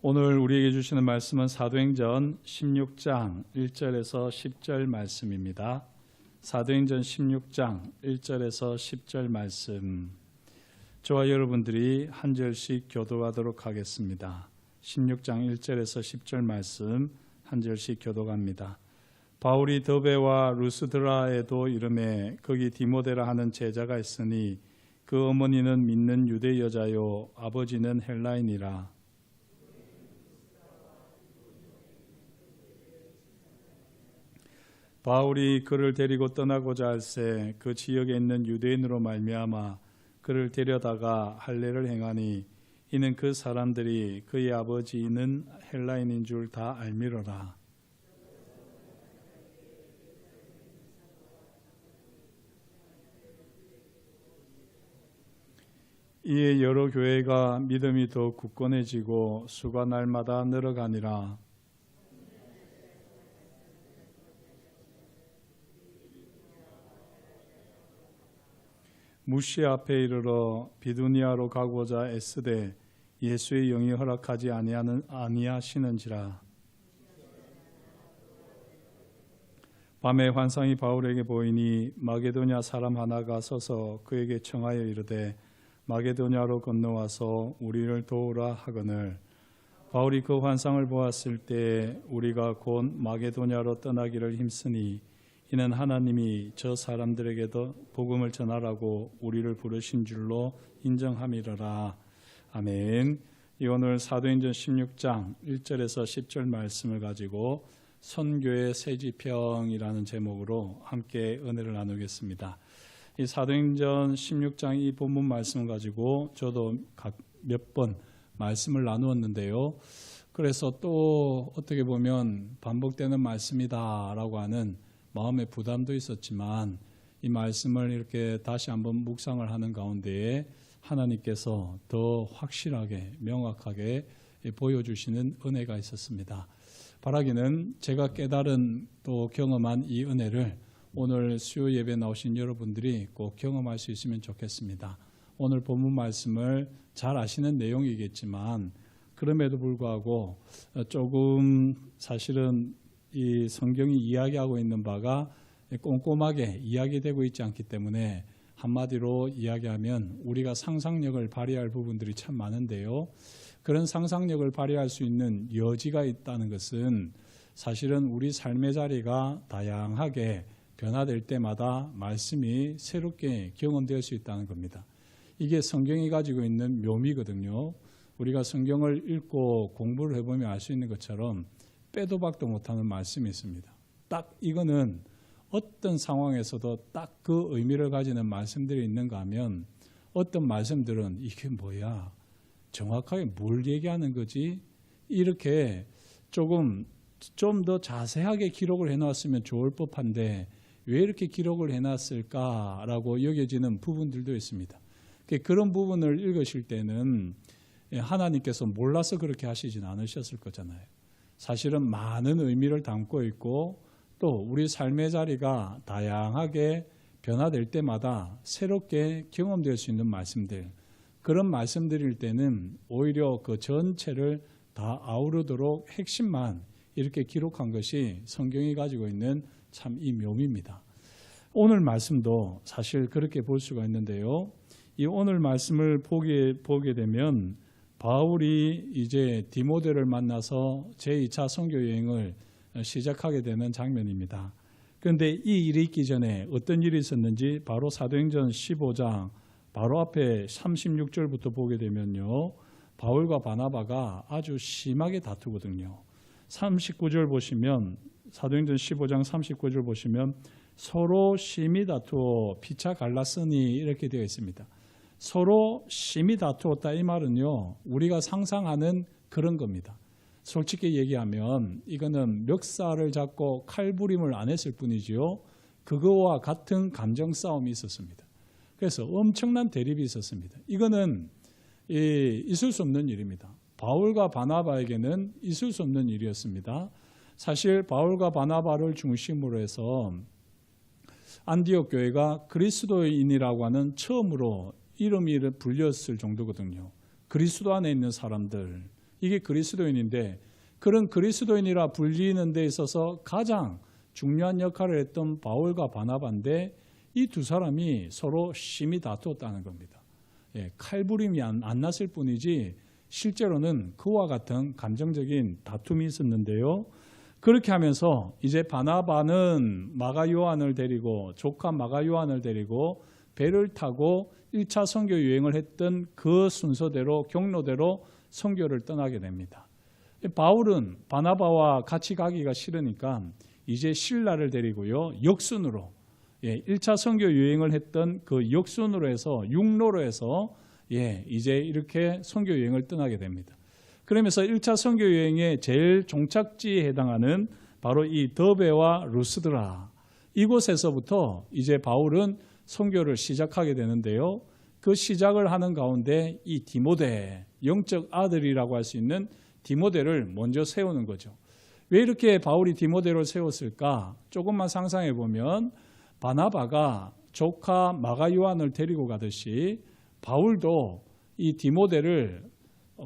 오늘 우리에게 주시는 말씀은 사도행전 16장 1절에서 10절 말씀입니다. 사도행전 16장 1절에서 10절 말씀, 저와 여러분들이 한 절씩 교독하도록 하겠습니다. 16장 1절에서 10절 말씀 한 절씩 교독합니다. 바울이 더베와 루스드라에도 이르매 거기 디모데라 하는 제자가 있으니 그 어머니는 믿는 유대 여자요 아버지는 헬라인이라. 바울이 그를 데리고 떠나고자 할새 그 지역에 있는 유대인으로 말미암아 그를 데려다가 할례를 행하니 이는 그 사람들이 그의 아버지는 헬라인인 줄 다 알미로라. 이에 여러 교회가 믿음이 더 굳건해지고 수가 날마다 늘어가니라. 무시 앞에 이르러 비두니아로 가고자 애쓰되 예수의 영이 허락하지 아니하시는지라. 밤에 환상이 바울에게 보이니 마게도냐 사람 하나가 서서 그에게 청하여 이르되 마게도냐로 건너와서 우리를 도우라 하거늘. 바울이 그 환상을 보았을 때 우리가 곧 마게도냐로 떠나기를 힘쓰니 이는 하나님이 저 사람들에게도 복음을 전하라고 우리를 부르신 줄로 인정함이로라. 아멘. 오늘 사도행전 16장 1절에서 10절 말씀을 가지고 선교의 세지평이라는 제목으로 함께 은혜를 나누겠습니다. 이 사도행전 16장 이 본문 말씀을 가지고 저도 몇 번 말씀을 나누었는데요. 그래서 또 어떻게 보면 반복되는 말씀이다라고 하는 마음의 부담도 있었지만 이 말씀을 이렇게 다시 한번 묵상을 하는 가운데에 하나님께서 더 확실하게 명확하게 보여주시는 은혜가 있었습니다. 바라기는 제가 깨달은 또 경험한 이 은혜를 오늘 수요 예배에 나오신 여러분들이 꼭 경험할 수 있으면 좋겠습니다. 오늘 본문 말씀을 잘 아시는 내용이겠지만 그럼에도 불구하고 조금 사실은 이 성경이 이야기하고 있는 바가 꼼꼼하게 이야기되고 있지 않기 때문에 한마디로 이야기하면 우리가 상상력을 발휘할 부분들이 참 많은데요. 그런 상상력을 발휘할 수 있는 여지가 있다는 것은 사실은 우리 삶의 자리가 다양하게 변화될 때마다 말씀이 새롭게 경험될 수 있다는 겁니다. 이게 성경이 가지고 있는 묘미거든요. 우리가 성경을 읽고 공부를 해보면 알 수 있는 것처럼 빼도 박도 못하는 말씀이 있습니다. 딱 이거는 어떤 상황에서도 딱 그 의미를 가지는 말씀들이 있는가 하면 어떤 말씀들은 이게 뭐야? 정확하게 뭘 얘기하는 거지? 이렇게 좀 더 자세하게 기록을 해놨으면 좋을 법한데 왜 이렇게 기록을 해놨을까라고 여겨지는 부분들도 있습니다. 그런 부분을 읽으실 때는 하나님께서 몰라서 그렇게 하시진 않으셨을 거잖아요. 사실은 많은 의미를 담고 있고 또 우리 삶의 자리가 다양하게 변화될 때마다 새롭게 경험될 수 있는 말씀들, 그런 말씀드릴 때는 오히려 그 전체를 다 아우르도록 핵심만 이렇게 기록한 것이 성경이 가지고 있는 참 이 묘미입니다. 오늘 말씀도 사실 그렇게 볼 수가 있는데요. 이 오늘 말씀을 보게 되면 바울이 이제 디모데를 만나서 제2차 선교 여행을 시작하게 되는 장면입니다. 그런데 이 일이 있기 전에 어떤 일이 있었는지 바로 사도행전 15장 바로 앞에 36절부터 보게 되면요. 바울과 바나바가 아주 심하게 다투거든요. 39절 보시면 사도행전 15장 39절 보시면 서로 심히 다투어 피차 갈랐으니 이렇게 되어 있습니다. 서로 심히 다투었다 이 말은요. 우리가 상상하는 그런 겁니다. 솔직히 얘기하면 이거는 멱살을 잡고 칼부림을 안 했을 뿐이지요. 그거와 같은 감정 싸움이 있었습니다. 그래서 엄청난 대립이 있었습니다. 이거는 있을 수 없는 일입니다. 바울과 바나바에게는 있을 수 없는 일이었습니다. 사실 바울과 바나바를 중심으로 해서 안디옥 교회가 그리스도인이라고 하는 처음으로 이름이 불렸을 정도거든요. 그리스도 안에 있는 사람들, 이게 그리스도인인데 그런 그리스도인이라 불리는 데 있어서 가장 중요한 역할을 했던 바울과 바나바인데 이 두 사람이 서로 심히 다투었다는 겁니다. 칼부림이 안 났을 뿐이지 실제로는 그와 같은 감정적인 다툼이 있었는데요. 그렇게 하면서 이제 바나바는 마가 요한을 데리고 조카 마가 요한을 데리고 배를 타고 1차 선교 여행을 했던 그 순서대로 경로대로 선교를 떠나게 됩니다. 바울은 바나바와 같이 가기가 싫으니까 이제 실라를 데리고요. 역순으로 1차 선교 여행을 했던 그 역순으로 해서 육로로 해서 이제 이렇게 선교 여행을 떠나게 됩니다. 그러면서 1차 선교 여행의 제일 종착지에 해당하는 바로 이 더베와 루스드라 이곳에서부터 이제 바울은 선교를 시작하게 되는데요. 그 시작을 하는 가운데 이 디모데, 영적 아들이라고 할 수 있는 디모데를 먼저 세우는 거죠. 왜 이렇게 바울이 디모데를 세웠을까? 조금만 상상해 보면 바나바가 조카 마가 요한을 데리고 가듯이 바울도 이 디모데를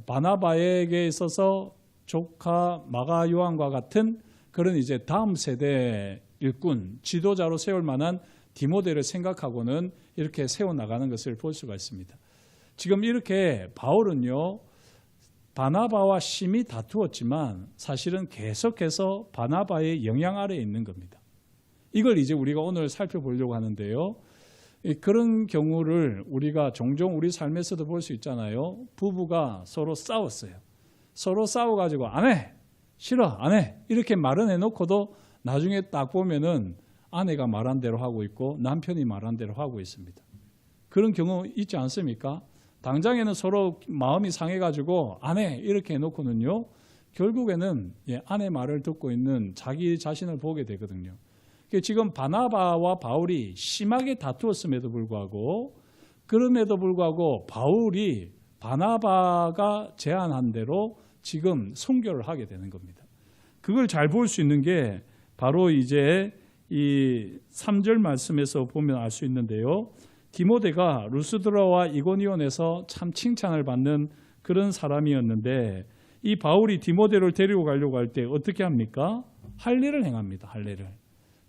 바나바에게 있어서 조카 마가 요한과 같은 그런 이제 다음 세대 일꾼, 지도자로 세울 만한 디모데를 생각하고는 이렇게 세워나가는 것을 볼 수가 있습니다. 지금 이렇게 바울은요, 바나바와 심히 다투었지만 사실은 계속해서 바나바의 영향 아래에 있는 겁니다. 이걸 이제 우리가 오늘 살펴보려고 하는데요. 그런 경우를 우리가 종종 우리 삶에서도 볼 수 있잖아요. 부부가 서로 싸웠어요. 서로 싸워가지고 안 해, 싫어, 안 해 이렇게 말은 해놓고도 나중에 딱 보면은 아내가 말한 대로 하고 있고 남편이 말한 대로 하고 있습니다. 그런 경우 있지 않습니까? 당장에는 서로 마음이 상해가지고 안 해 이렇게 해놓고는요. 결국에는 아내 말을 듣고 있는 자기 자신을 보게 되거든요. 지금 바나바와 바울이 심하게 다투었음에도 불구하고 그럼에도 불구하고 바울이 바나바가 제안한 대로 지금 선교를 하게 되는 겁니다. 그걸 잘 볼 수 있는 게 바로 이제 이 3절 말씀에서 보면 알 수 있는데요. 디모데가 루스드라와 이고니온에서 참 칭찬을 받는 그런 사람이었는데 이 바울이 디모데를 데리고 가려고 할 때 어떻게 합니까? 할례를 행합니다. 할례를.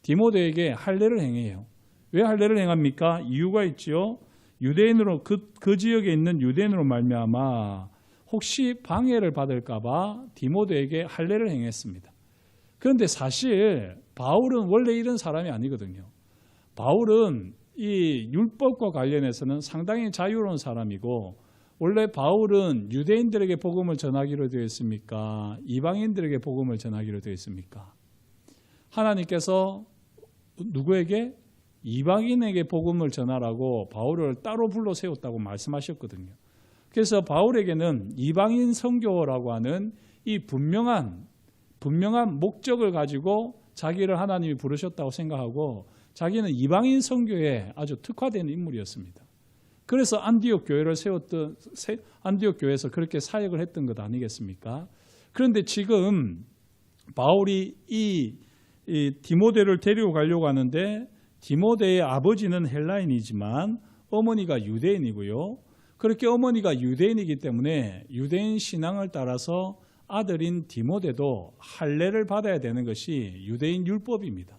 디모데에게 할례를 행해요. 왜 할례를 행합니까? 이유가 있죠. 유대인으로 그 지역에 있는 유대인으로 말미암아 혹시 방해를 받을까 봐 디모데에게 할례를 행했습니다. 그런데 사실 바울은 원래 이런 사람이 아니거든요. 바울은 이 율법과 관련해서는 상당히 자유로운 사람이고 원래 바울은 유대인들에게 복음을 전하기로 되어 있습니까? 이방인들에게 복음을 전하기로 되어 있습니까? 하나님께서 누구에게? 이방인에게 복음을 전하라고 바울을 따로 불러 세웠다고 말씀하셨거든요. 그래서 바울에게는 이방인 선교라고 하는 이 분명한 목적을 가지고 자기를 하나님이 부르셨다고 생각하고 자기는 이방인 선교에 아주 특화된 인물이었습니다. 그래서 안디옥 교회를 세웠던 안디옥 교회에서 그렇게 사역을 했던 것 아니겠습니까? 그런데 지금 바울이 이 디모데를 데리고 가려고 하는데 디모데의 아버지는 헬라인이지만 어머니가 유대인이고요. 그렇게 어머니가 유대인이기 때문에 유대인 신앙을 따라서 아들인 디모데도 할례를 받아야 되는 것이 유대인 율법입니다.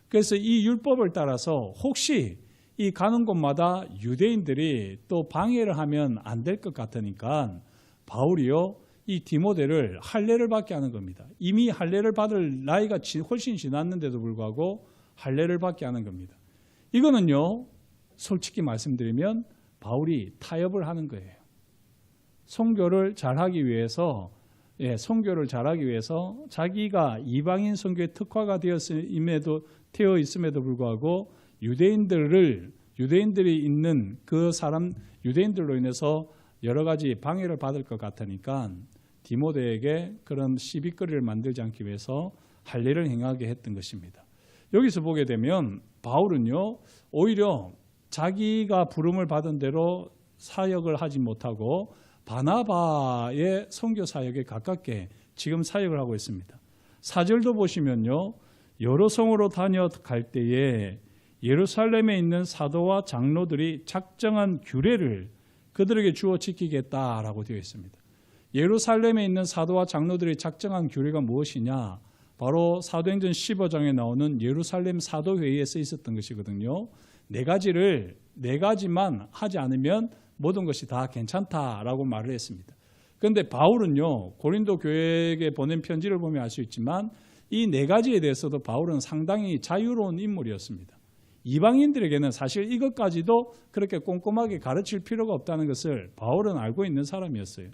그래서 이 율법을 따라서 혹시 이 가는 곳마다 유대인들이 또 방해를 하면 안 될 것 같으니까 바울이요 이 디모데를 할례를 받게 하는 겁니다. 이미 할례를 받을 나이가 훨씬 지났는데도 불구하고 할례를 받게 하는 겁니다. 이거는요 솔직히 말씀드리면 바울이 타협을 하는 거예요. 선교를 잘하기 위해서 자기가 이방인 선교에 특화가 되어 있음에도 불구하고 유대인들이 있는 그 사람 유대인들로 인해서 여러 가지 방해를 받을 것 같으니까 디모데에게 그런 시비거리를 만들지 않기 위해서 할례를 행하게 했던 것입니다. 여기서 보게 되면 바울은요 오히려 자기가 부름을 받은 대로 사역을 하지 못하고 바나바의 선교 사역에 가깝게 지금 사역을 하고 있습니다. 4절도 보시면요. 여러 성으로 다녀갈 때에 예루살렘에 있는 사도와 장로들이 작정한 규례를 그들에게 주어 지키겠다라고 되어 있습니다. 예루살렘에 있는 사도와 장로들이 작정한 규례가 무엇이냐? 바로 사도행전 15장에 나오는 예루살렘 사도회의에서 있었던 것이거든요. 네 가지만 하지 않으면 모든 것이 다 괜찮다라고 말을 했습니다. 그런데 바울은요, 고린도 교회에게 보낸 편지를 보면 알 수 있지만 이 네 가지에 대해서도 바울은 상당히 자유로운 인물이었습니다. 이방인들에게는 사실 이것까지도 그렇게 꼼꼼하게 가르칠 필요가 없다는 것을 바울은 알고 있는 사람이었어요.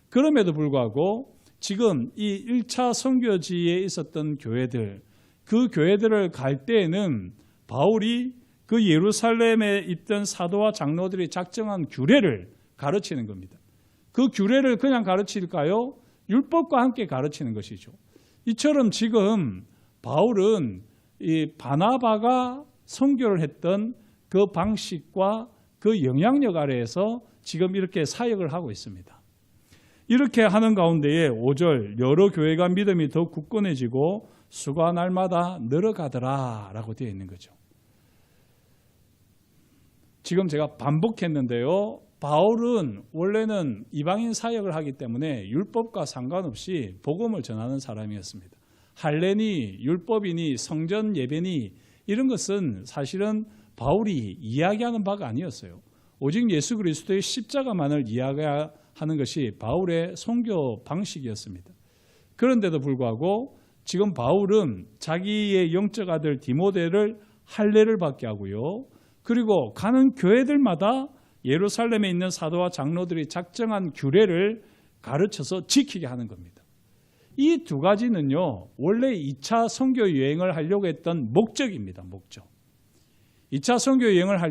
그럼에도 불구하고 지금 이 1차 선교지에 있었던 교회들, 그 교회들을 갈 때에는 바울이 그 예루살렘에 있던 사도와 장로들이 작정한 규례를 가르치는 겁니다. 그 규례를 그냥 가르칠까요? 율법과 함께 가르치는 것이죠. 이처럼 지금 바울은 이 바나바가 선교를 했던 그 방식과 그 영향력 아래에서 지금 이렇게 사역을 하고 있습니다. 이렇게 하는 가운데에 5절 여러 교회가 믿음이 더 굳건해지고 수가 날마다 늘어가더라 라고 되어 있는 거죠. 지금 제가 반복했는데요. 바울은 원래는 이방인 사역을 하기 때문에 율법과 상관없이 복음을 전하는 사람이었습니다. 할례니 율법이니 성전 예배니 이런 것은 사실은 바울이 이야기하는 바가 아니었어요. 오직 예수 그리스도의 십자가만을 이야기하는 것이 바울의 선교 방식이었습니다. 그런데도 불구하고 지금 바울은 자기의 영적 아들 디모데를 할례를 받게 하고요. 그리고 가는 교회들마다 예루살렘에 있는 사도와 장로들이 작정한 규례를 가르쳐서 지키게 하는 겁니다. 이 두 가지는요, 원래 2차 선교 여행을 하려고 했던 목적입니다. 목적. 2차 선교 여행을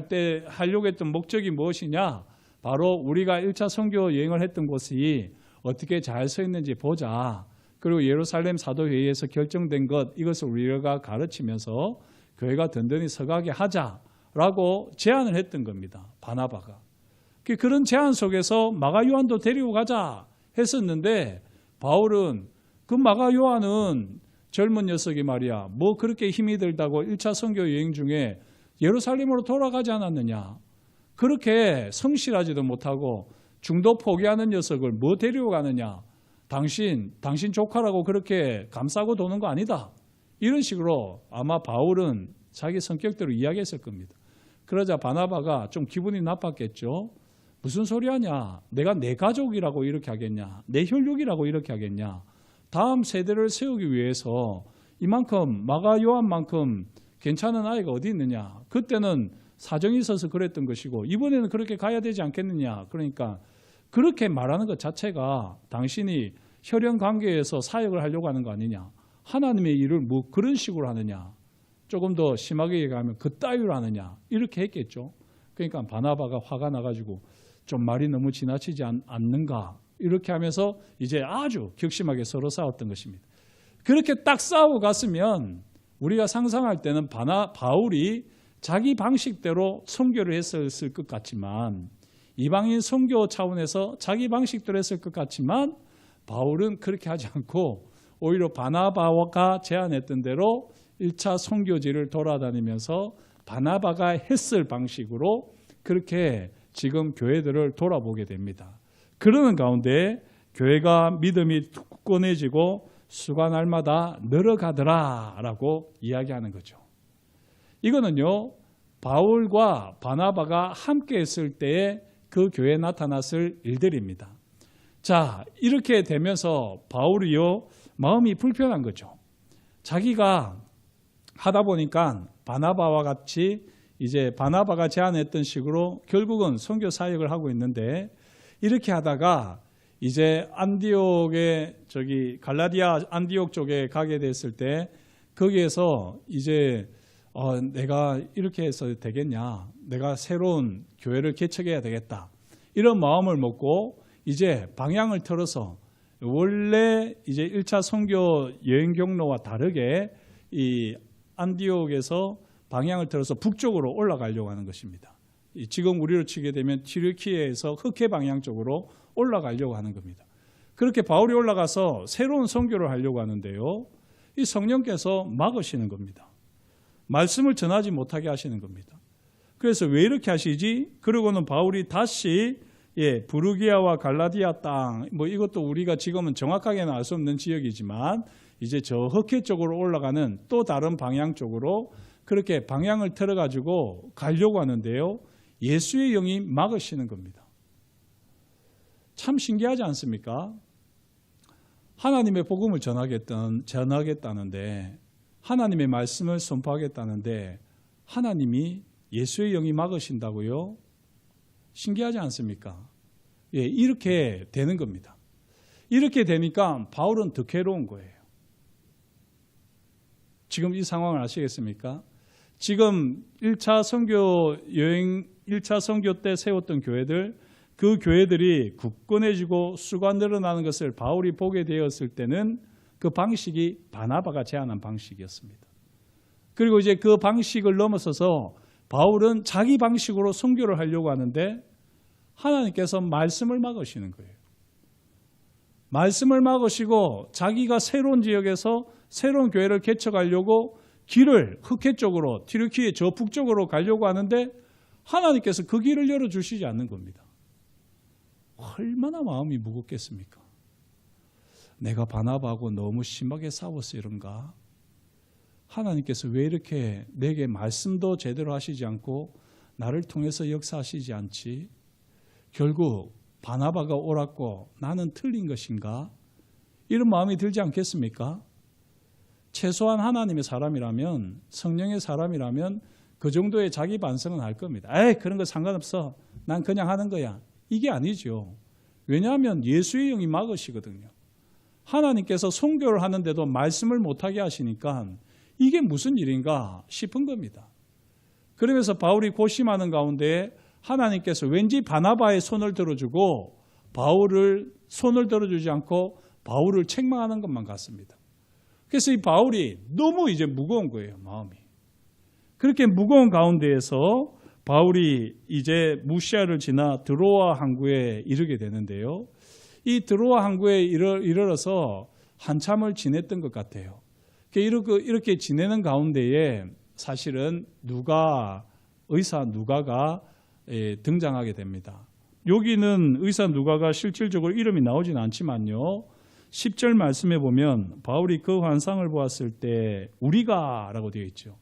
하려고 했던 목적이 무엇이냐? 바로 우리가 1차 선교 여행을 했던 곳이 어떻게 잘 서 있는지 보자. 그리고 예루살렘 사도회의에서 결정된 것, 이것을 우리가 가르치면서 교회가 든든히 서가게 하자라고 제안을 했던 겁니다. 바나바가. 그런 제안 속에서 마가 요한도 데리고 가자 했었는데 바울은 그 마가 요한은 젊은 녀석이 말이야 뭐 그렇게 힘이 들다고 1차 선교 여행 중에 예루살렘으로 돌아가지 않았느냐. 그렇게 성실하지도 못하고 중도 포기하는 녀석을 뭐 데리고 가느냐. 당신 조카라고 그렇게 감싸고 도는 거 아니다. 이런 식으로 아마 바울은 자기 성격대로 이야기했을 겁니다. 그러자 바나바가 좀 기분이 나빴겠죠. 무슨 소리 하냐. 내가 내 가족이라고 이렇게 하겠냐. 내 혈육이라고 이렇게 하겠냐. 다음 세대를 세우기 위해서 이만큼 마가 요한만큼 괜찮은 아이가 어디 있느냐. 그때는 사정이 있어서 그랬던 것이고 이번에는 그렇게 가야 되지 않겠느냐. 그러니까 그렇게 말하는 것 자체가 당신이 혈연 관계에서 사역을 하려고 하는 거 아니냐. 하나님의 일을 뭐 그런 식으로 하느냐. 조금 더 심하게 얘기하면 그따위로 하느냐. 이렇게 했겠죠. 그러니까 바나바가 화가 나가지고 좀 말이 너무 지나치지 않는가. 이렇게 하면서 이제 아주 격심하게 서로 싸웠던 것입니다. 그렇게 딱 싸우고 갔으면 우리가 상상할 때는 바울이 자기 방식대로 선교를 했을 것 같지만 이방인 선교 차원에서 자기 방식대로 했을 것 같지만 바울은 그렇게 하지 않고 오히려 바나바가 제안했던 대로 1차 선교지를 돌아다니면서 바나바가 했을 방식으로 그렇게 지금 교회들을 돌아보게 됩니다. 그러는 가운데 교회가 믿음이 굳건해지고 수가 날마다 늘어가더라라고 이야기하는 거죠. 이거는요, 바울과 바나바가 함께 했을 때에 그 교회에 나타났을 일들입니다. 자, 이렇게 되면서 바울이요, 마음이 불편한 거죠. 자기가 하다 보니까 바나바와 같이 이제 바나바가 제안했던 식으로 결국은 선교 사역을 하고 있는데 이렇게 하다가 이제 안디옥에 갈라디아 안디옥 쪽에 가게 됐을 때 거기에서 이제 내가 이렇게 해서 되겠냐. 내가 새로운 교회를 개척해야 되겠다. 이런 마음을 먹고 이제 방향을 틀어서 원래 이제 1차 선교 여행 경로와 다르게 이 안디옥에서 방향을 틀어서 북쪽으로 올라가려고 하는 것입니다. 지금 우리로 치게 되면 튀르키예에서 흑해 방향 쪽으로 올라가려고 하는 겁니다. 그렇게 바울이 올라가서 새로운 선교를 하려고 하는데요. 이 성령께서 막으시는 겁니다. 말씀을 전하지 못하게 하시는 겁니다. 그래서 왜 이렇게 하시지? 그러고는 바울이 다시 부르기아와 갈라디아 땅, 이것도 우리가 지금은 정확하게는 알 수 없는 지역이지만 이제 저 흑해 쪽으로 올라가는 또 다른 방향 쪽으로 그렇게 방향을 틀어가지고 가려고 하는데요. 예수의 영이 막으시는 겁니다. 참 신기하지 않습니까? 하나님의 복음을 전하겠다는데, 하나님의 말씀을 선포하겠다는데 하나님이 예수의 영이 막으신다고요? 신기하지 않습니까? 이렇게 되는 겁니다. 이렇게 되니까 바울은 더 괴로운 거예요. 지금 이 상황을 아시겠습니까? 지금 1차 선교 때 세웠던 교회들, 그 교회들이 굳건해지고 수가 늘어나는 것을 바울이 보게 되었을 때는 그 방식이 바나바가 제안한 방식이었습니다. 그리고 이제 그 방식을 넘어서서 바울은 자기 방식으로 선교를 하려고 하는데 하나님께서 말씀을 막으시는 거예요. 말씀을 막으시고 자기가 새로운 지역에서 새로운 교회를 개척하려고 길을 흑해 쪽으로, 튀르키예 저 북쪽으로 가려고 하는데 하나님께서 그 길을 열어주시지 않는 겁니다. 얼마나 마음이 무겁겠습니까? 내가 바나바하고 너무 심하게 싸워서 이런가? 하나님께서 왜 이렇게 내게 말씀도 제대로 하시지 않고 나를 통해서 역사하시지 않지? 결국 바나바가 옳았고 나는 틀린 것인가? 이런 마음이 들지 않겠습니까? 최소한 하나님의 사람이라면, 성령의 사람이라면 그 정도의 자기 반성은 할 겁니다. 그런 거 상관없어. 난 그냥 하는 거야. 이게 아니죠. 왜냐하면 예수의 영이 막으시거든요. 하나님께서 선교를 하는데도 말씀을 못하게 하시니까 이게 무슨 일인가 싶은 겁니다. 그러면서 바울이 고심하는 가운데 하나님께서 왠지 바나바의 손을 들어주고 바울을 손을 들어주지 않고 바울을 책망하는 것만 같습니다. 그래서 이 바울이 너무 이제 무거운 거예요, 마음이. 그렇게 무거운 가운데에서 바울이 이제 무시아를 지나 드로아 항구에 이르게 되는데요. 이 드로아 항구에 이르러서 한참을 지냈던 것 같아요. 이렇게 지내는 가운데에 사실은 의사 누가가 등장하게 됩니다. 여기는 의사 누가가 실질적으로 이름이 나오진 않지만요. 10절 말씀에 보면 바울이 그 환상을 보았을 때 우리가라고 되어 있죠.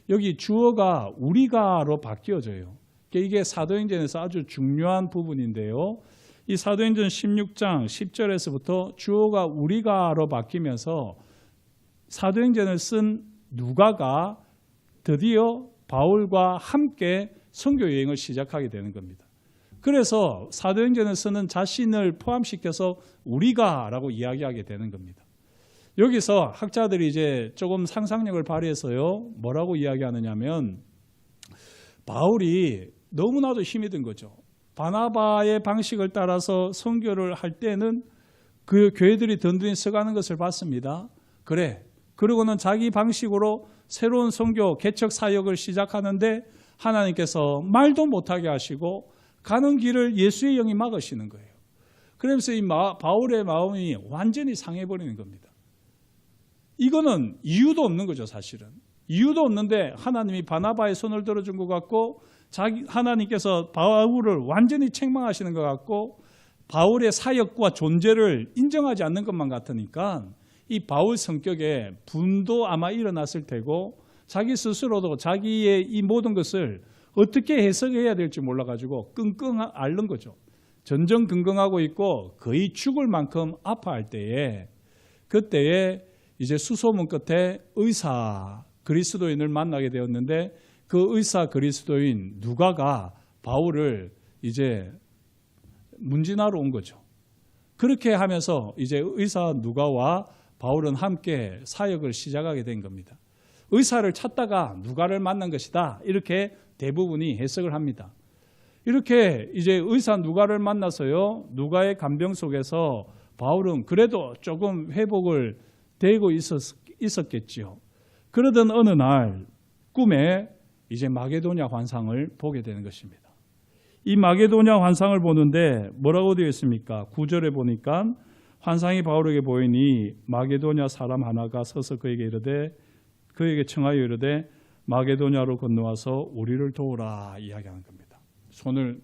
여기 주어가 우리가로 바뀌어져요. 이게 사도행전에서 아주 중요한 부분인데요. 이 사도행전 16장 10절에서부터 주어가 우리가로 바뀌면서 사도행전을 쓴 누가가 드디어 바울과 함께 선교 여행을 시작하게 되는 겁니다. 그래서 사도행전을 쓰는 자신을 포함시켜서 우리가라고 이야기하게 되는 겁니다. 여기서 학자들이 이제 조금 상상력을 발휘해서요, 뭐라고 이야기하느냐면 바울이 너무나도 힘이 든 거죠. 바나바의 방식을 따라서 선교를 할 때는 그 교회들이 든든히 서가는 것을 봤습니다. 그러고는 자기 방식으로 새로운 선교 개척 사역을 시작하는데 하나님께서 말도 못하게 하시고 가는 길을 예수의 영이 막으시는 거예요. 그러면서 이 바울의 마음이 완전히 상해버리는 겁니다. 이거는 이유도 없는 거죠, 사실은. 이유도 없는데 하나님이 바나바의 손을 들어준 것 같고 하나님께서 바울을 완전히 책망하시는 것 같고 바울의 사역과 존재를 인정하지 않는 것만 같으니까 이 바울 성격에 분도 아마 일어났을 테고 자기 스스로도 자기의 이 모든 것을 어떻게 해석해야 될지 몰라가지고 끙끙 앓는 거죠. 전전긍긍하고 있고 거의 죽을 만큼 아파할 때에 그때에 이제 수소문 끝에 의사 그리스도인을 만나게 되었는데 그 의사 그리스도인 누가가 바울을 이제 문진하러 온 거죠. 그렇게 하면서 이제 의사 누가와 바울은 함께 사역을 시작하게 된 겁니다. 의사를 찾다가 누가를 만난 것이다. 이렇게 대부분이 해석을 합니다. 이렇게 이제 의사 누가를 만나서요. 누가의 간병 속에서 바울은 그래도 조금 회복을 되고 있었겠지요. 그러던 어느 날 꿈에 이제 마게도냐 환상을 보게 되는 것입니다. 이 마게도냐 환상을 보는데 뭐라고 되어 있습니까? 9절에 보니까 환상이 바울에게 보이니 마게도냐 사람 하나가 서서 그에게 청하여 이르되 마게도냐로 건너와서 우리를 도우라 이야기하는 겁니다.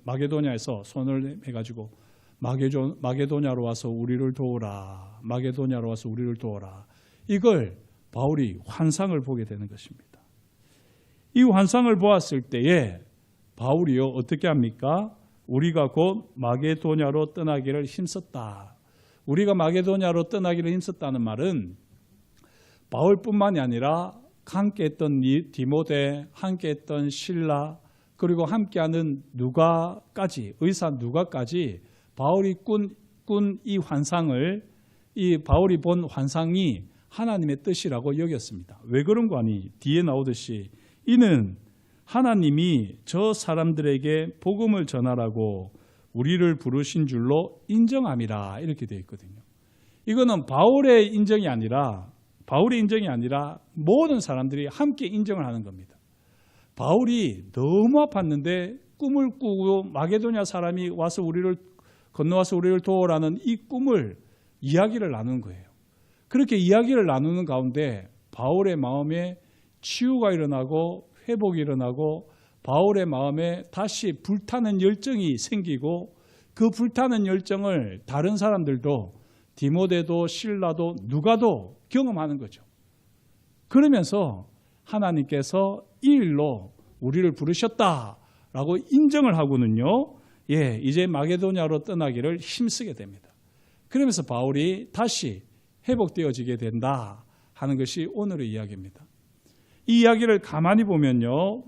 마게도냐에서 손을 해가지고 마게도냐로 와서 우리를 도우라. 마게도냐로 와서 우리를 도우라. 이걸 바울이 환상을 보게 되는 것입니다. 이 환상을 보았을 때에 바울이요 어떻게 합니까? 우리가 곧 마게도냐로 떠나기를 힘썼다. 우리가 마게도냐로 떠나기를 힘썼다는 말은 바울뿐만이 아니라 함께 했던 디모데, 함께 했던 실라, 그리고 함께하는 누가까지, 의사 누가까지 바울이 꾼 이 환상을, 이 바울이 본 환상이 하나님의 뜻이라고 여겼습니다. 왜 그런 거 아니? 뒤에 나오듯이 이는 하나님이 저 사람들에게 복음을 전하라고 우리를 부르신 줄로 인정함이라 이렇게 되어 있거든요. 이거는 바울의 인정이 아니라 모든 사람들이 함께 인정을 하는 겁니다. 바울이 너무 아팠는데 꿈을 꾸고 마게도냐 사람이 와서 건너와서 우리를 도우라는 이 꿈을 이야기를 나누는 거예요. 그렇게 이야기를 나누는 가운데 바울의 마음에 치유가 일어나고 회복이 일어나고 바울의 마음에 다시 불타는 열정이 생기고 그 불타는 열정을 다른 사람들도 디모데도 실라도 누가도 경험하는 거죠. 그러면서 하나님께서 이 일로 우리를 부르셨다라고 인정을 하고는요. 이제 마게도냐로 떠나기를 힘쓰게 됩니다. 그러면서 바울이 다시 회복되어지게 된다 하는 것이 오늘의 이야기입니다. 이 이야기를 가만히 보면요.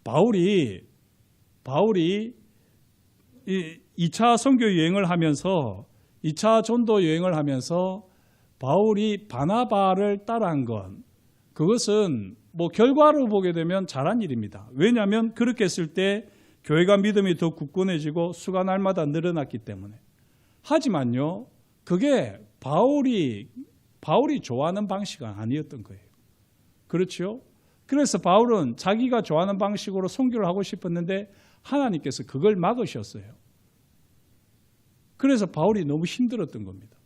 바울이 2차 선교 여행을 하면서 2차 전도 여행을 하면서 바울이 바나바를 따라한 건 그것은 결과로 보게 되면 잘한 일입니다. 왜냐하면 그렇게 했을 때 교회가 믿음이 더 굳건해지고 수가 날마다 늘어났기 때문에. 하지만요. 그게 바울이 좋아하는 방식은 아니었던 거예요. 그렇죠? 그래서 바울은 자기가 좋아하는 방식으로 선교를 하고 싶었는데 하나님께서 그걸 막으셨어요. 그래서 바울이 너무 힘들었던 겁니다.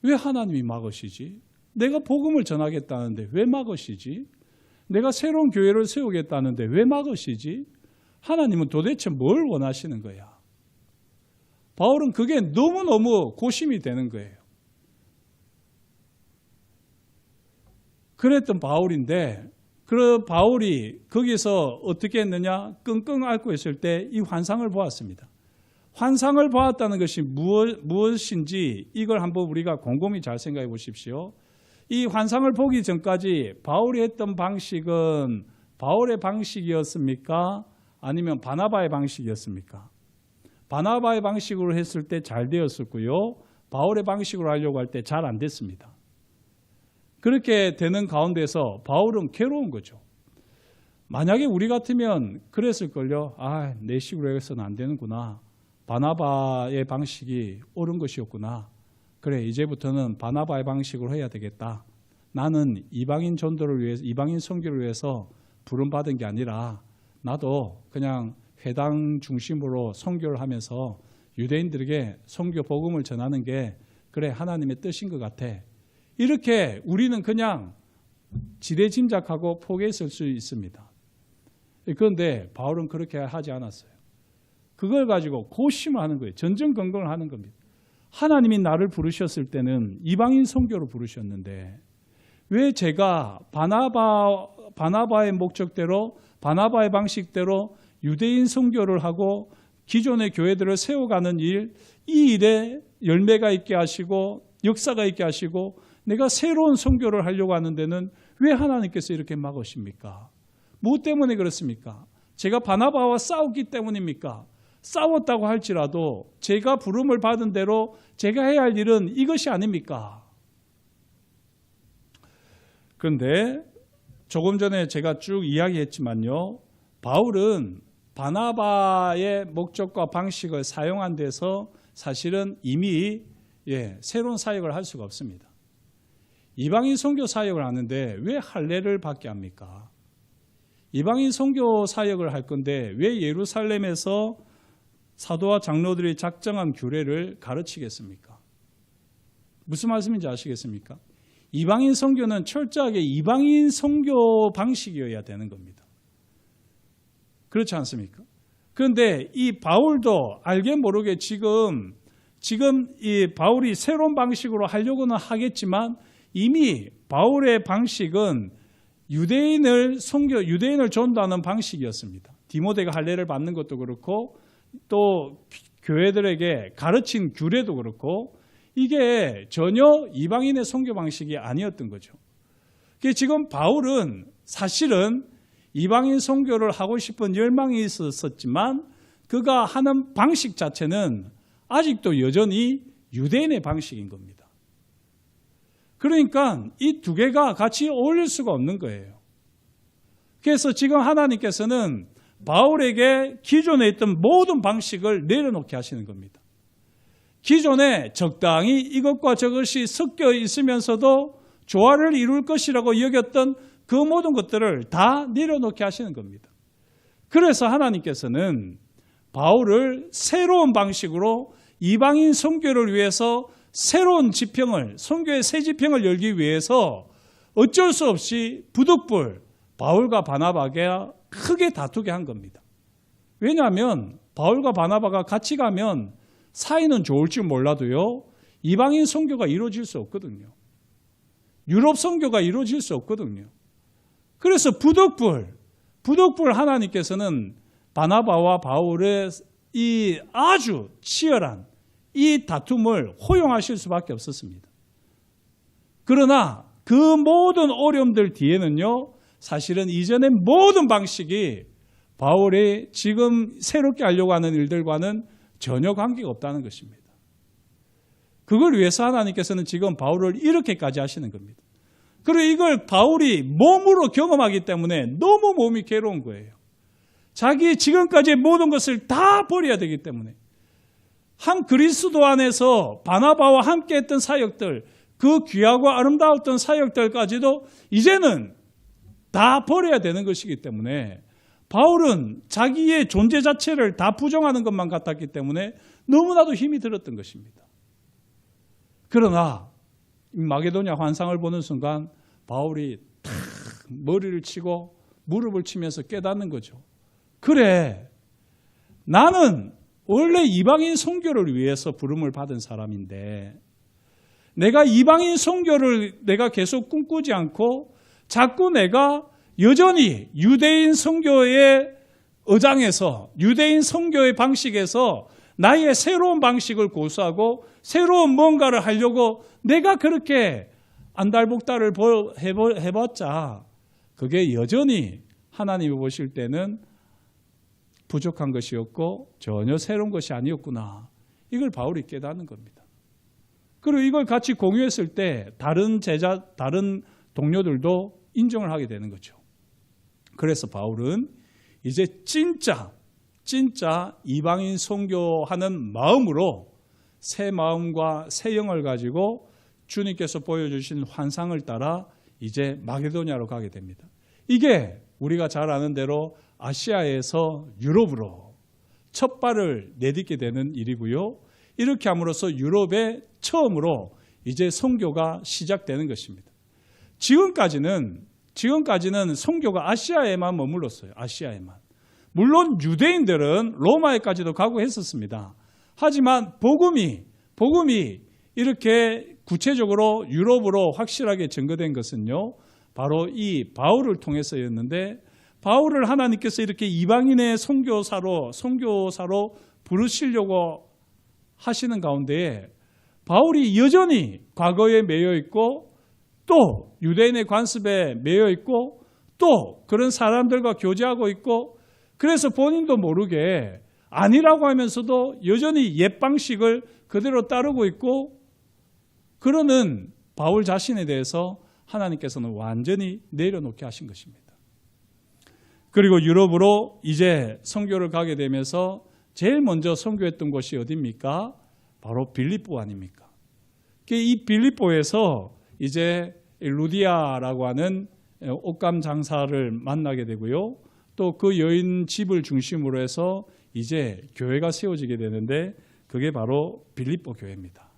왜 하나님이 막으시지? 내가 복음을 전하겠다는데 왜 막으시지? 내가 새로운 교회를 세우겠다는데 왜 막으시지? 하나님은 도대체 뭘 원하시는 거야? 바울은 그게 너무너무 고심이 되는 거예요. 그랬던 바울인데 그 바울이 거기서 어떻게 했느냐? 끙끙 앓고 있을 때 이 환상을 보았습니다. 환상을 보았다는 것이 무엇인지 이걸 한번 우리가 곰곰이 잘 생각해 보십시오. 이 환상을 보기 전까지 바울이 했던 방식은 바울의 방식이었습니까? 아니면 바나바의 방식이었습니까? 바나바의 방식으로 했을 때 잘 되었었고요. 바울의 방식으로 하려고 할 때 잘 안 됐습니다. 그렇게 되는 가운데서 바울은 괴로운 거죠. 만약에 우리 같으면 그랬을걸요. 내 식으로 해서는 안 되는구나. 바나바의 방식이 옳은 것이었구나. 그래, 이제부터는 바나바의 방식으로 해야 되겠다. 나는 이방인 전도를 위해서, 이방인 선교를 위해서 부름받은 게 아니라 나도 그냥 회당 중심으로 선교를 하면서 유대인들에게 선교 복음을 전하는 게 그래 하나님의 뜻인 것 같아. 이렇게 우리는 그냥 지레짐작하고 포기했을 수 있습니다. 그런데 바울은 그렇게 하지 않았어요. 그걸 가지고 고심을 하는 거예요. 전전긍긍을 하는 겁니다. 하나님이 나를 부르셨을 때는 이방인 선교로 부르셨는데 왜 제가 바나바의 목적대로 바나바의 방식대로 유대인 선교를 하고 기존의 교회들을 세워가는 일, 이 일에 열매가 있게 하시고 역사가 있게 하시고 내가 새로운 선교를 하려고 하는 데는 왜 하나님께서 이렇게 막으십니까? 무엇 때문에 그렇습니까? 제가 바나바와 싸웠기 때문입니까? 싸웠다고 할지라도 제가 부름을 받은 대로 제가 해야 할 일은 이것이 아닙니까? 그런데 조금 전에 제가 쭉 이야기했지만요. 바울은 바나바의 목적과 방식을 사용한 데서 사실은 이미 새로운 사역을 할 수가 없습니다. 이방인 선교 사역을 하는데 왜 할례를 받게 합니까? 이방인 선교 사역을 할 건데 왜 예루살렘에서 사도와 장로들이 작정한 규례를 가르치겠습니까? 무슨 말씀인지 아시겠습니까? 이방인 선교는 철저하게 이방인 선교 방식이어야 되는 겁니다. 그렇지 않습니까? 그런데 이 바울도 알게 모르게 지금 이 바울이 새로운 방식으로 하려고는 하겠지만 이미 바울의 방식은 유대인을 전도하는 방식이었습니다. 디모데가 할례를 받는 것도 그렇고 또 교회들에게 가르친 규례도 그렇고 이게 전혀 이방인의 선교 방식이 아니었던 거죠. 지금 바울은 사실은 이방인 선교를 하고 싶은 열망이 있었지만 그가 하는 방식 자체는 아직도 여전히 유대인의 방식인 겁니다. 그러니까 이 두 개가 같이 어울릴 수가 없는 거예요. 그래서 지금 하나님께서는 바울에게 기존에 있던 모든 방식을 내려놓게 하시는 겁니다. 기존에 적당히 이것과 저것이 섞여 있으면서도 조화를 이룰 것이라고 여겼던 그 모든 것들을 다 내려놓게 하시는 겁니다. 그래서 하나님께서는 바울을 새로운 방식으로 이방인 선교를 위해서 새로운 지평을, 선교의 새 지평을 열기 위해서 어쩔 수 없이 부득불 바울과 바나바가 크게 다투게 한 겁니다. 왜냐하면 바울과 바나바가 같이 가면 사이는 좋을지 몰라도요, 이방인 선교가 이루어질 수 없거든요. 유럽 선교가 이루어질 수 없거든요. 그래서 부득불 하나님께서는 바나바와 바울의 이 아주 치열한 이 다툼을 허용하실 수밖에 없었습니다. 그러나 그 모든 어려움들 뒤에는요, 사실은 이전의 모든 방식이 바울이 지금 새롭게 하려고 하는 일들과는 전혀 관계가 없다는 것입니다. 그걸 위해서 하나님께서는 지금 바울을 이렇게까지 하시는 겁니다. 그리고 이걸 바울이 몸으로 경험하기 때문에 너무 몸이 괴로운 거예요. 자기 지금까지의 모든 것을 다 버려야 되기 때문에 한 그리스도 안에서 바나바와 함께 했던 사역들, 그 귀하고 아름다웠던 사역들까지도 이제는 다 버려야 되는 것이기 때문에 바울은 자기의 존재 자체를 다 부정하는 것만 같았기 때문에 너무나도 힘이 들었던 것입니다. 그러나 마게도냐 환상을 보는 순간 바울이 탁 머리를 치고 무릎을 치면서 깨닫는 거죠. 그래, 나는 원래 이방인 선교를 위해서 부름을 받은 사람인데 내가 이방인 선교를 내가 계속 꿈꾸지 않고 자꾸 내가 여전히 유대인 선교의 의장에서 유대인 선교의 방식에서 나의 새로운 방식을 고수하고 새로운 뭔가를 하려고 내가 그렇게 안달복달을 해봤자 그게 여전히 하나님이 보실 때는 부족한 것이었고 전혀 새로운 것이 아니었구나. 이걸 바울이 깨닫는 겁니다. 그리고 이걸 같이 공유했을 때 다른 동료들도 인정을 하게 되는 거죠. 그래서 바울은 이제 진짜 이방인 선교하는 마음으로 새 마음과 새 영을 가지고 주님께서 보여주신 환상을 따라 이제 마게도냐로 가게 됩니다. 이게 우리가 잘 아는 대로 아시아에서 유럽으로 첫 발을 내딛게 되는 일이고요. 이렇게 함으로써 유럽에 처음으로 이제 선교가 시작되는 것입니다. 지금까지는 선교가 아시아에만 머물렀어요. 아시아에만. 물론 유대인들은 로마에까지도 가고 했었습니다. 하지만 복음이 이렇게 구체적으로 유럽으로 확실하게 증거된 것은요, 바로 이 바울을 통해서였는데, 바울을 하나님께서 이렇게 이방인의 선교사로 부르시려고 하시는 가운데에 바울이 여전히 과거에 매여 있고 또 유대인의 관습에 매여 있고 또 그런 사람들과 교제하고 있고, 그래서 본인도 모르게 아니라고 하면서도 여전히 옛 방식을 그대로 따르고 있고, 그러는 바울 자신에 대해서 하나님께서는 완전히 내려놓게 하신 것입니다. 그리고 유럽으로 이제 선교를 가게 되면서 제일 먼저 선교했던 곳이 어디입니까? 바로 빌립보 아닙니까? 이 빌립보에서 이제 루디아라고 하는 옷감 장사를 만나게 되고요. 또 그 여인 집을 중심으로 해서 이제 교회가 세워지게 되는데 그게 바로 빌립보 교회입니다.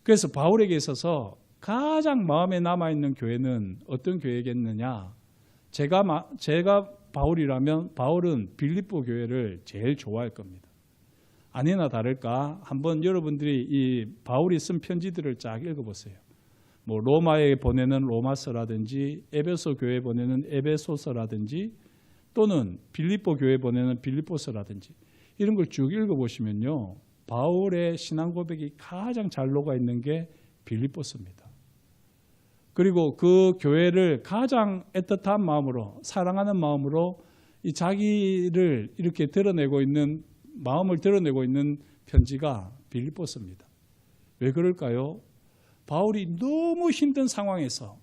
그래서 바울에게 있어서 가장 마음에 남아있는 교회는 어떤 교회겠느냐? 제가 바울이라면 바울은 빌립보 교회를 제일 좋아할 겁니다. 아니나 다를까 한번 여러분들이 이 바울이 쓴 편지들을 쫙 읽어보세요. 뭐 로마에 보내는 로마서라든지 에베소 교회에 보내는 에베소서라든지 또는 빌립보 교회에 보내는 빌립보서라든지 이런 걸 쭉 읽어보시면요. 바울의 신앙 고백이 가장 잘 녹아있는 게 빌립보서입니다. 그리고 그 교회를 가장 애틋한 마음으로 사랑하는 마음으로 이 자기를 이렇게 드러내고 있는 마음을 드러내고 있는 편지가 빌립보서입니다. 왜 그럴까요? 바울이 너무 힘든 상황에서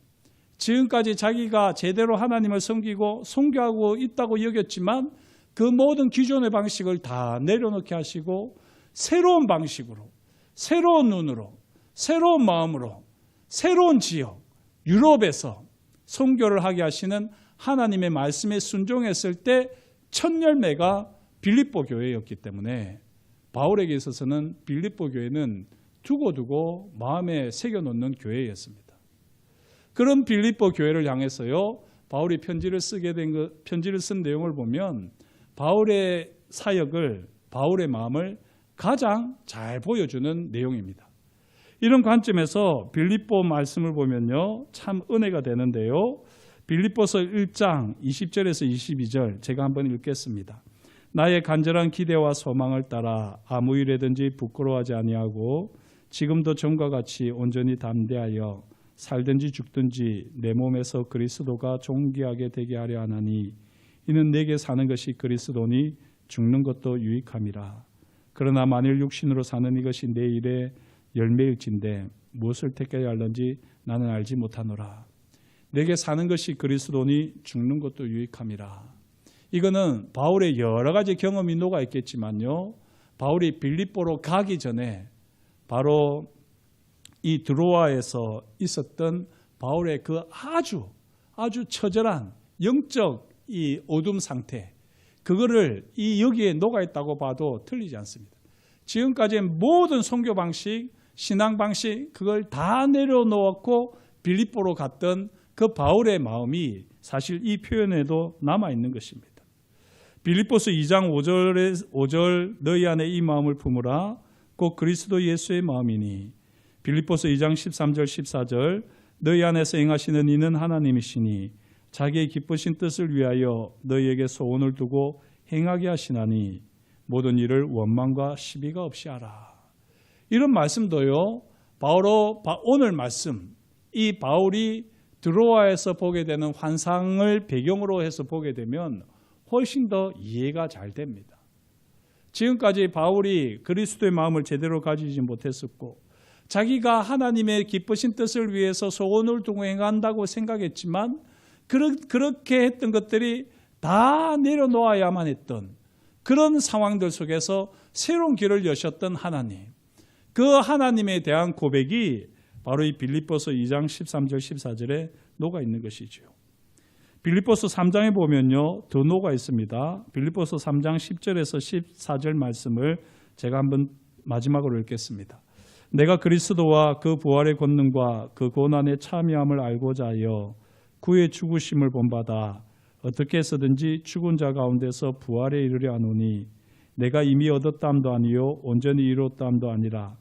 지금까지 자기가 제대로 하나님을 섬기고 선교하고 있다고 여겼지만 그 모든 기존의 방식을 다 내려놓게 하시고 새로운 방식으로, 새로운 눈으로, 새로운 마음으로, 새로운 지역, 유럽에서 선교를 하게 하시는 하나님의 말씀에 순종했을 때 첫 열매가 빌립보 교회였기 때문에 바울에게 있어서는 빌립보 교회는 두고두고 마음에 새겨놓는 교회였습니다. 그런 빌립보 교회를 향해서요, 바울이 편지를 쓴 내용을 보면 바울의 사역을, 바울의 마음을 가장 잘 보여주는 내용입니다. 이런 관점에서 빌립보 말씀을 보면요, 참 은혜가 되는데요. 빌립보서 1장 20절에서 22절 제가 한번 읽겠습니다. 나의 간절한 기대와 소망을 따라 아무 일에든지 부끄러워하지 아니하고 지금도 전과 같이 온전히 담대하여 살든지 죽든지 내 몸에서 그리스도가 존귀하게 되게 하려 하나니 이는 내게 사는 것이 그리스도니 죽는 것도 유익함이라. 그러나 만일 육신으로 사는 이것이 내 일의 열매일진데 무엇을 택해야 할는지 나는 알지 못하노라. 내게 사는 것이 그리스도니 죽는 것도 유익함이라. 이거는 바울의 여러 가지 경험이 녹아 있겠지만요, 바울이 빌립보로 가기 전에 바로 이 드로아에서 있었던 바울의 그 아주 처절한 영적 이 어둠 상태, 그거를 이 여기에 녹아 있다고 봐도 틀리지 않습니다. 지금까지의 모든 선교 방식, 신앙 방식, 그걸 다 내려놓고 빌립보로 갔던 그 바울의 마음이 사실 이 표현에도 남아 있는 것입니다. 빌립보서 2장 5절 너희 안에 이 마음을 품으라 곧 그리스도 예수의 마음이니. 빌립보서 2장 13절 14절 너희 안에서 행하시는 이는 하나님이시니 자기의 기쁘신 뜻을 위하여 너희에게 소원을 두고 행하게 하시나니 모든 일을 원망과 시비가 없이 하라. 이런 말씀도요, 오늘 말씀, 이 바울이 드로아에서 보게 되는 환상을 배경으로 해서 보게 되면 훨씬 더 이해가 잘 됩니다. 지금까지 바울이 그리스도의 마음을 제대로 가지지 못했었고 자기가 하나님의 기쁘신 뜻을 위해서 소원을 두고 행한다고 생각했지만 그렇게 했던 것들이 다 내려놓아야만 했던 그런 상황들 속에서 새로운 길을 여셨던 하나님, 그 하나님에 대한 고백이 바로 이 빌립보서 2장 13절 14절에 녹아 있는 것이죠. 빌립보서 3장에 보면요, 더 녹아 있습니다. 빌립보서 3장 10절에서 14절 말씀을 제가 한번 마지막으로 읽겠습니다. 내가 그리스도와 그 부활의 권능과 그 고난의 참여함을 알고자 하여 그의 죽으심을 본받아 어떻게 해서든지 죽은 자 가운데서 부활에 이르려 하노니 내가 이미 얻었다함도 아니요 온전히 이루었다함도 아니라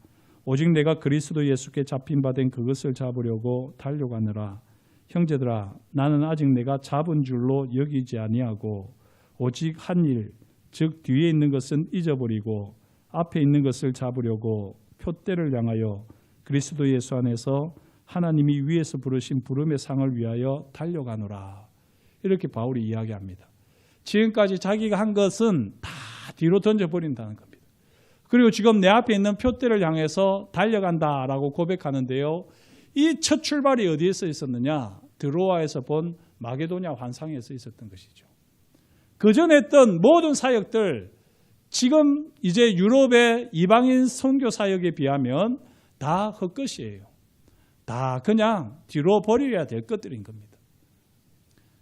오직 내가 그리스도 예수께 잡힌 바 된 그것을 잡으려고 달려가느라. 형제들아, 나는 아직 내가 잡은 줄로 여기지 아니하고 오직 한 일, 즉 뒤에 있는 것은 잊어버리고 앞에 있는 것을 잡으려고 표대를 향하여 그리스도 예수 안에서 하나님이 위에서 부르신 부름의 상을 위하여 달려가노라. 이렇게 바울이 이야기합니다. 지금까지 자기가 한 것은 다 뒤로 던져버린다는 겁니다. 그리고 지금 내 앞에 있는 표대를 향해서 달려간다라고 고백하는데요. 이 첫 출발이 어디에서 있었느냐? 드로아에서 본 마게도냐 환상에서 있었던 것이죠. 그 전에 했던 모든 사역들, 지금 이제 유럽의 이방인 선교 사역에 비하면 다 헛것이에요. 다 그냥 뒤로 버려야 될 것들인 겁니다.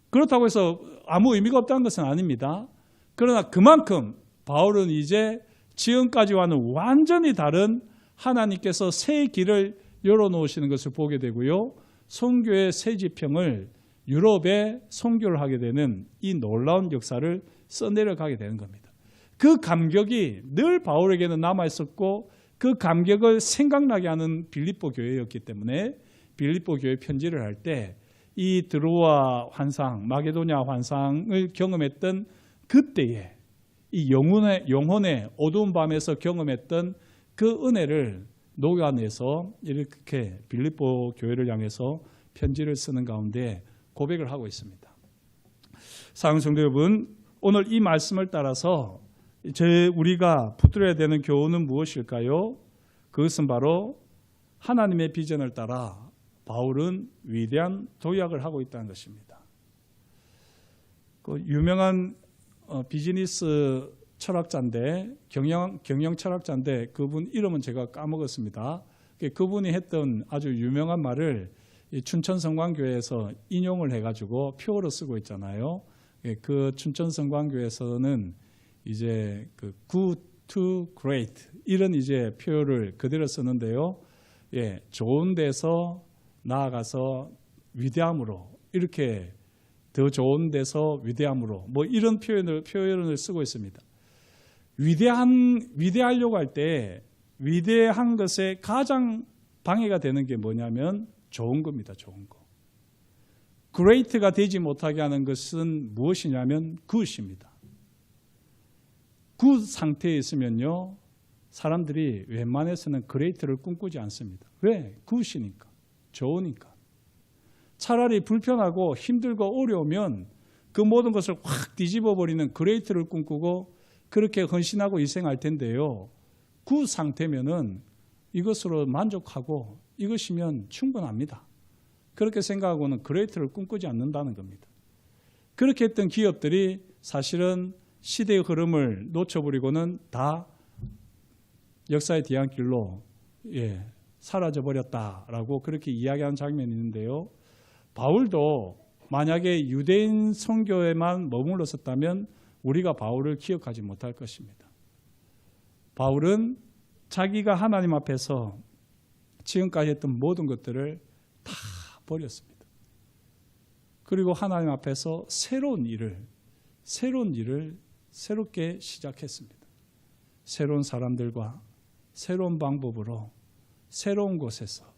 그렇다고 해서 아무 의미가 없다는 것은 아닙니다. 그러나 그만큼 바울은 이제 지금까지와는 완전히 다른 하나님께서 새 길을 열어놓으시는 것을 보게 되고요. 선교의 새 지평을 유럽에 선교를 하게 되는 이 놀라운 역사를 써내려가게 되는 겁니다. 그 감격이 늘 바울에게는 남아있었고 그 감격을 생각나게 하는 빌립보 교회였기 때문에 빌립보 교회 편지를 할 때 이 드로아 환상, 마게도냐 환상을 경험했던 그때에 이 영혼의 어두운 밤에서 경험했던 그 은혜를 녹아내서 이렇게 빌립보 교회를 향해서 편지를 쓰는 가운데 고백을 하고 있습니다. 사랑하는 성도 여러분, 오늘 이 말씀을 따라서 우리가 붙들어야 되는 교훈은 무엇일까요? 그것은 바로 하나님의 비전을 따라 바울은 위대한 도약을 하고 있다는 것입니다. 그 유명한 비즈니스 철학자인데 경영 철학자인데 그분 이름은 제가 까먹었습니다. 그분이 했던 아주 유명한 말을 춘천성광교회에서 인용을 해가지고 표어로 쓰고 있잖아요. 그 춘천성광교회에서는 이제 그 good to great 이런 이제 표현을 그대로 쓰는데요. 좋은 데서 나아가서 위대함으로 이렇게 더 좋은 데서 위대함으로 뭐 이런 표현을 쓰고 있습니다. 위대하려고 할 때 위대한 것에 가장 방해가 되는 게 뭐냐면 좋은 겁니다. 좋은 거. great가 되지 못하게 하는 것은 무엇이냐면 good입니다. good 상태에 있으면요. 사람들이 웬만해서는 great를 꿈꾸지 않습니다. 왜? good이니까. 좋으니까. 차라리 불편하고 힘들고 어려우면 그 모든 것을 확 뒤집어 버리는 great를 꿈꾸고 그렇게 헌신하고 희생할 텐데요. 그 상태면은 이것으로 만족하고 이것이면 충분합니다. 그렇게 생각하고는 great를 꿈꾸지 않는다는 겁니다. 그렇게 했던 기업들이 사실은 시대의 흐름을 놓쳐버리고는 다 역사의 뒤안길로 사라져버렸다라고 그렇게 이야기하는 장면이 있는데요. 바울도 만약에 유대인 선교에만 머물렀었다면 우리가 바울을 기억하지 못할 것입니다. 바울은 자기가 하나님 앞에서 지금까지 했던 모든 것들을 다 버렸습니다. 그리고 하나님 앞에서 새로운 일을 새롭게 시작했습니다. 새로운 사람들과 새로운 방법으로 새로운 곳에서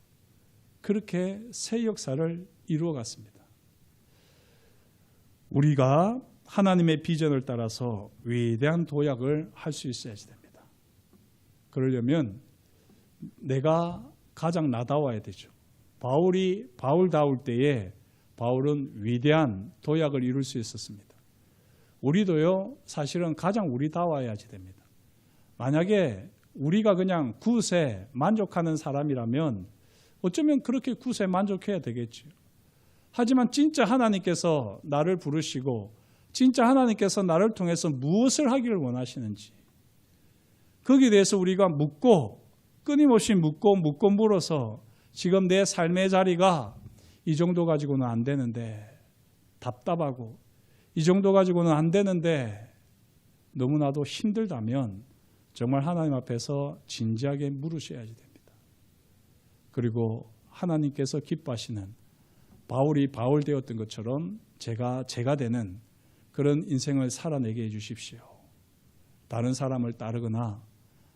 그렇게 새 역사를 이루어갔습니다. 우리가 하나님의 비전을 따라서 위대한 도약을 할 수 있어야지 됩니다. 그러려면 내가 가장 나다워야 되죠. 바울다울 때에 바울은 위대한 도약을 이룰 수 있었습니다. 우리도요, 사실은 가장 우리다워야지 됩니다. 만약에 우리가 그냥 굿에 만족하는 사람이라면 어쩌면 그렇게 굿에 만족해야 되겠죠. 하지만 진짜 하나님께서 나를 부르시고 진짜 하나님께서 나를 통해서 무엇을 하기를 원하시는지 거기에 대해서 우리가 끊임없이 묻고 물어서 지금 내 삶의 자리가 이 정도 가지고는 안 되는데 답답하고 이 정도 가지고는 안 되는데 너무나도 힘들다면 정말 하나님 앞에서 진지하게 물으셔야지 됩니다. 그리고 하나님께서 기뻐하시는 바울이 바울 되었던 것처럼 제가 되는 그런 인생을 살아내게 해주십시오. 다른 사람을 따르거나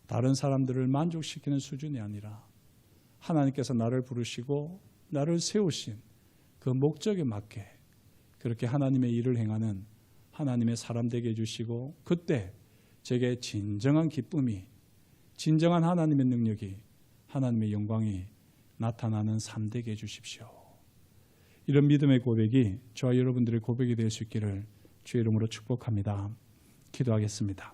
다른 사람들을 만족시키는 수준이 아니라 하나님께서 나를 부르시고 나를 세우신 그 목적에 맞게 그렇게 하나님의 일을 행하는 하나님의 사람 되게 해주시고 그때 제게 진정한 기쁨이 진정한 하나님의 능력이 하나님의 영광이 나타나는 삶 되게 해주십시오. 이런 믿음의 고백이 저와 여러분들의 고백이 될 수 있기를 주의 이름으로 축복합니다. 기도하겠습니다.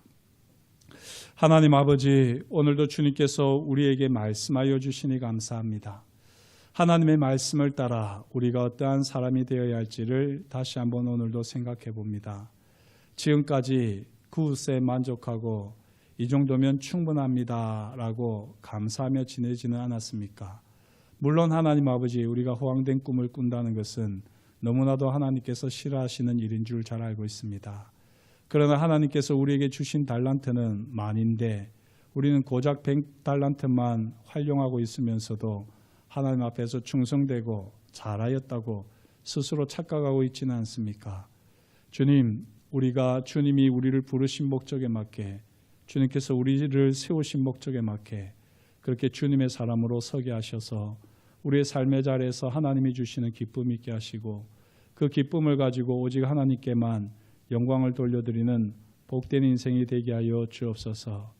하나님 아버지, 오늘도 주님께서 우리에게 말씀하여 주시니 감사합니다. 하나님의 말씀을 따라 우리가 어떠한 사람이 되어야 할지를 다시 한번 오늘도 생각해 봅니다. 지금까지 굿에 만족하고 이 정도면 충분합니다 라고 감사하며 지내지는 않았습니까? 물론 하나님 아버지, 우리가 허황된 꿈을 꾼다는 것은 너무나도 하나님께서 싫어하시는 일인 줄 잘 알고 있습니다. 그러나 하나님께서 우리에게 주신 달란트는 많은데 우리는 고작 100달란트만 활용하고 있으면서도 하나님 앞에서 충성되고 잘하였다고 스스로 착각하고 있지는 않습니까? 주님, 우리가 주님이 우리를 부르신 목적에 맞게, 주님께서 우리를 세우신 목적에 맞게 그렇게 주님의 사람으로 서게 하셔서 우리의 삶의 자리에서 하나님이 주시는 기쁨 있게 하시고, 그 기쁨을 가지고 오직 하나님께만 영광을 돌려드리는 복된 인생이 되게 하여 주옵소서.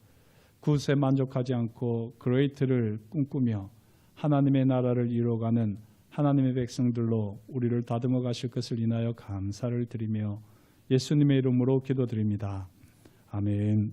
굿에 만족하지 않고 그레이트를 꿈꾸며 하나님의 나라를 이루어가는 하나님의 백성들로 우리를 다듬어 가실 것을 인하여 감사를 드리며 예수님의 이름으로 기도드립니다. 아멘.